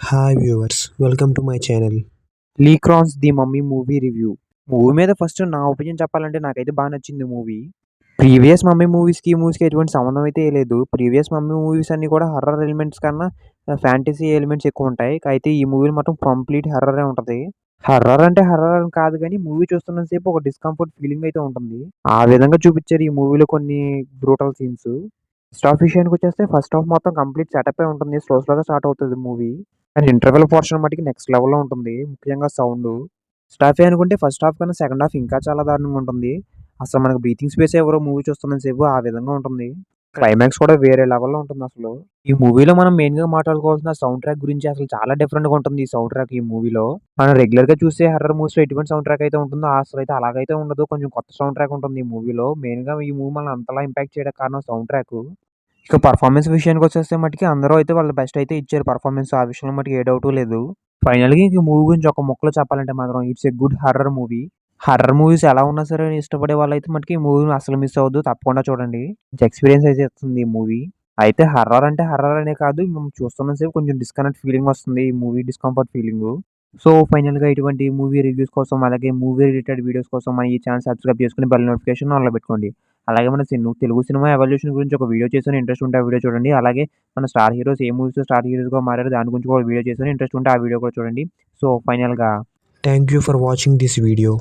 Hi viewers, welcome to my channel. Lee Cronin's The Mummy movie review. Movie మీద first నా opinion చెప్పాలంటే నాకైతే బాగా నచ్చింది మూవీ. ప్రీవియస్ మమ్మీ మూవీస్‌కి, ఈ మూవీస్‌కి ఎటువంటి సంబంధం అయితే లేదు. ప్రీవియస్ మమ్మీ మూవీస్ అన్నీ కూడా హర్రర్ ఎలిమెంట్స్ కన్నా ఫ్యాంటసీ ఎలిమెంట్స్ ఎక్కువుంటాయి. అయితే ఈ మూవీలో మాత్రం కంప్లీట్ హర్రరే ఉంటది. హర్రర్ అంటే హర్రర్ అని కాదు గానీ, మూవీ చూస్తున్నంత సేపు ఒక డిస్కంఫర్ట్ ఫీలింగ్ అయితే ఉంటుంది. ఆ విధంగా చూపిచ్చారు ఈ మూవీలో కొన్ని బ్రూటల్ సీన్స్. ఫస్ట్ హాఫ్ విషయానికొచ్చేస్తే ఫస్ట్ హాఫ్ మొత్తం కంప్లీట్ సెటప్పే ఉంటుంది. స్లోగా స్టార్ట్ అవుతది మూవీ. కానీ ఇంటర్వెల్ పోర్షన్ మటికి నెక్స్ట్ లెవెల్‌లో ఉంటుంది. ముఖ్యంగా సౌండు. ఫస్ట్ హాఫే అనుకుంటే ఫస్ట్ హాఫ్ కన్నా సెకండ్ హాఫ్ ఇంకా చాలా దారుణంగా ఉంటుంది. అసలు మనకు బ్రీతింగ్ స్పేసే ఇవ్వరు మూవీ చూస్తున్నంత సేపు ఆ విధంగా ఉంటుంది. క్లైమాక్స్ కూడా వేరే లెవెల్‌లో ఉంటుందసలు. ఈ మూవీలో మనం మెయిన్‌గా మాట్లాడుకోవాల్సిన సౌండ్ ట్రాక్ గురించి అసలు చాలా డిఫరెంట్‌గా ఉంటుంది ఈ సౌండ్ ట్రాక్ ఈ మూవీలో. మనం రెగ్యులర్‌గా చూసే హర్రర్ మూవీస్‌లో ఎటువంటి సౌండ్ ట్రాక్ అయితే ఉంటుందో అసలైతే అలాగైతే ఉండదు. కొంచెం కొత్త సౌండ్ ట్రాక్ ఉంటుంది ఈ మూవీలో. మెయిన్‌గా ఈ మూవీ మనల్ని అంతలా ఇంపాక్ట్ చేయడానికి కారణం సౌండ్ ట్రాకు. ఇక పర్ఫార్మెన్స్ విషయానికొచ్చేస్తే మటికి అందరూ అయితే వాళ్ళ బెస్ట్ అయితే ఇచ్చారు పర్ఫార్మెన్స్. ఆ విషయంలో మటికి ఏ డౌటు లేదు. ఫైనల్‌గా ఇంక మూవీ గురించి ఒక ముక్కలో చెప్పాలంటే మాత్రం it's a good horror movie. Horror movies ఎలా ఉన్నా సరే ఇష్టపడే వాళ్ళైతే మటికి ఈ మూవీని అస్సలు మిస్ అవ్వద్దు. తప్పకుండా చూడండి. మంచి ఎక్స్‌పీరియన్స్ అయితే ఇస్తుంది ఈ మూవీ. అయితే హర్రర్ అంటే హర్రర్ అనే కాదు, మనం చూస్తున్నంత సేపు కొంచెం డిస్కనెక్ట్ ఫీలింగ్ వస్తుంది. ఈ మూవీ డిస్కంఫర్ట్ ఫీలింగు. సో, ఫైనల్‌గా ఇటువంటి మూవీ రివ్యూస్ కోసం, అలాగే మూవీ రిలేటెడ్ వీడియోస్ కోసం మన ఈ ఛానెల్ సబ్స్క్రైబ్ చేసుకొని బెల్ నోటిఫికేషన్ ఆన్‌లో పెట్టుకోండి. అలాగే మన తెలుగు సినిమా ఎవల్యూషన్ గురించి ఒక వీడియో చేశాను. ఇంట్రెస్ట్ ఉంటే ఆ వీడియో చూడండి. అలాగే మన స్టార్ హీరోస్ ఏ మూవీస్‌లో స్టార్ హీరోస్‌గా మారారో దాని గురించి కూడా వీడియో చేశాను. ఇంట్రెస్ట్ ఉంటే ఆ వీడియో కూడా చూడండి. సో, ఫైనల్‌గా thank you for watching this video.